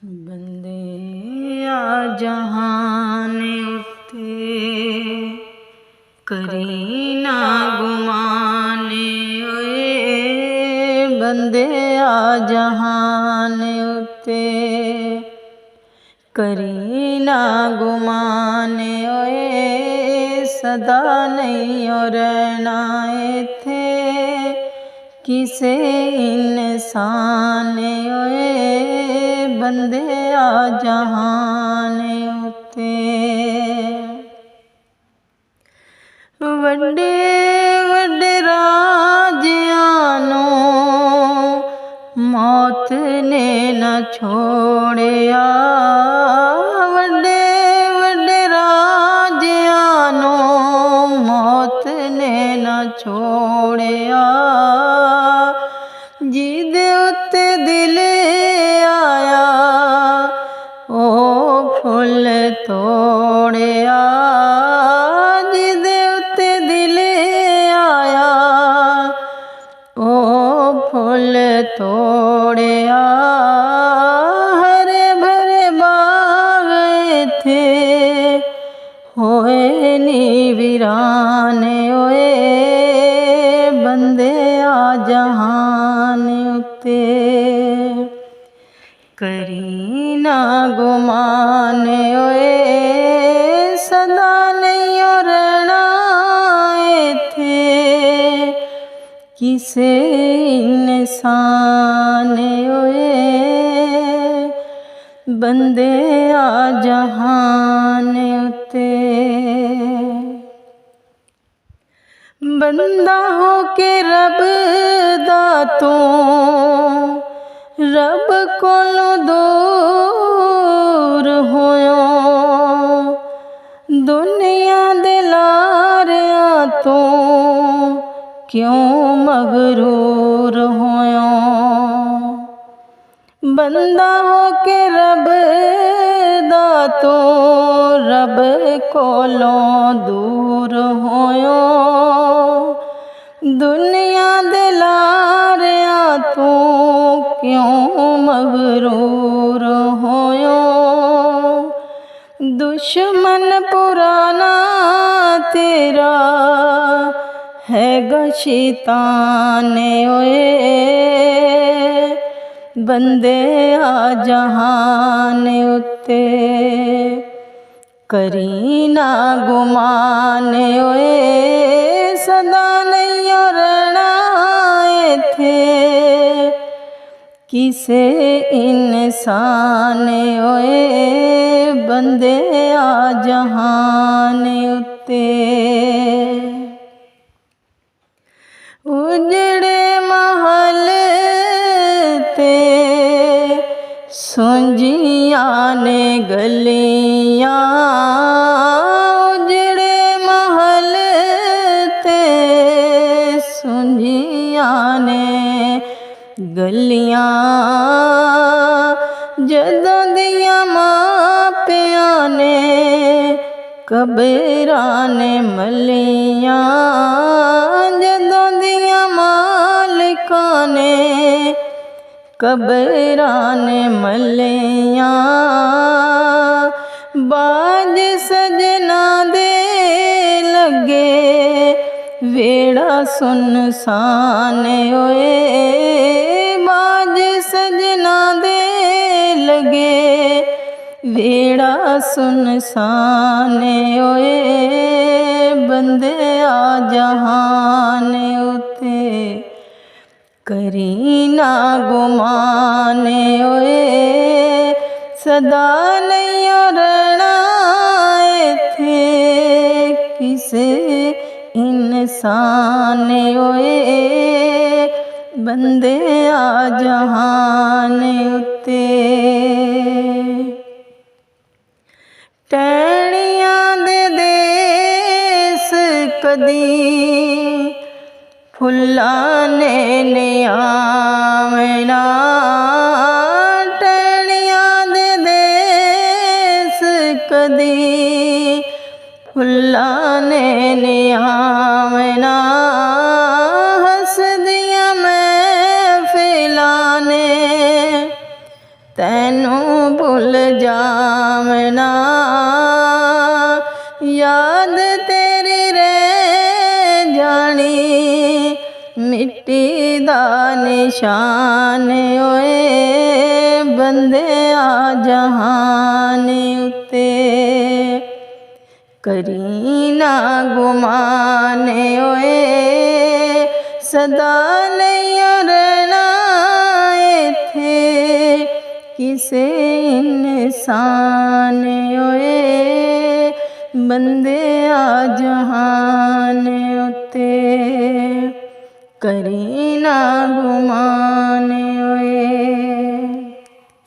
बंदे आ जहान उत्ते करी ना गुमाने ओए बंदे आ जहान उत्ते करी ना गुमाने ओए सदा नहीं रहना इत्थे किसे इंसान ओए बंदे आ जहान उत्ते वड्डे वड्डे राजियां नूं मौत ने न छोड़िया वड्डे वड्डे राजियां नूं मौत ने न छोड़िया जिहदे उत्ते दिल आया ओ फुल तोड़िया जिहदे उत्ते दिल आया ओ फुल तोड़िया हरे भरे बाग इत्थे होए नी वीरान ओए बंदे आ जहान उत्ते करी ना गुमान ओए सदा नहीं रहना इत्थे किसे इंसान ओए बंदे आ जहान उत्ते बंदा हो के रब दा तू रब कोलों दूर होयो दुनिया दे लारियां तो क्यों मगरूर होयो बंदा हो के रब दा तो रब कोलों दूर होयो दुनिया दे लारियां तो क्यों मगरूर होयो दुश्मन पुराना तेरा है शैतान ओए बंदे आ जहान उत्ते करी ना गुमान ओए सदा नहीं रहना इत्थे किसे इंसान ओए बंदे आ जहान उत्ते उजड़े महल ते सुंजियां ने गलियां उजड़े महल ते सुंजियां ने गलियां जदों दियां मापियां ने कबरां ने मलियां जदों दियां मालिकां ने कबरां ने मलियां बाज सजना दे लगे वेड़ा सुनसान ओए बाज सजना दे लगे वेड़ा सुनसान ओए बंदे आ जहान उत्ते करी ना गुमान ओए सदा नहीं रहना इत्थे किसे इंसान ओए बंदे आ जहान उत्ते टहनियां दे देस कदी फुल्लां ने आवना टहनियां दे देस कदी फुल्लां ने आवना हसदियां महफिलां ने तैनू भुल जावना, याद तेरी रह जानी, मिट्टी दा निशान होए बंदे आ जहान उत्ते। करी ना गुमान होए सदा नहीं रहना इत्थे, किसे इंसान होए बंदे आ जहान उत्ते। करी ना गुमान होए।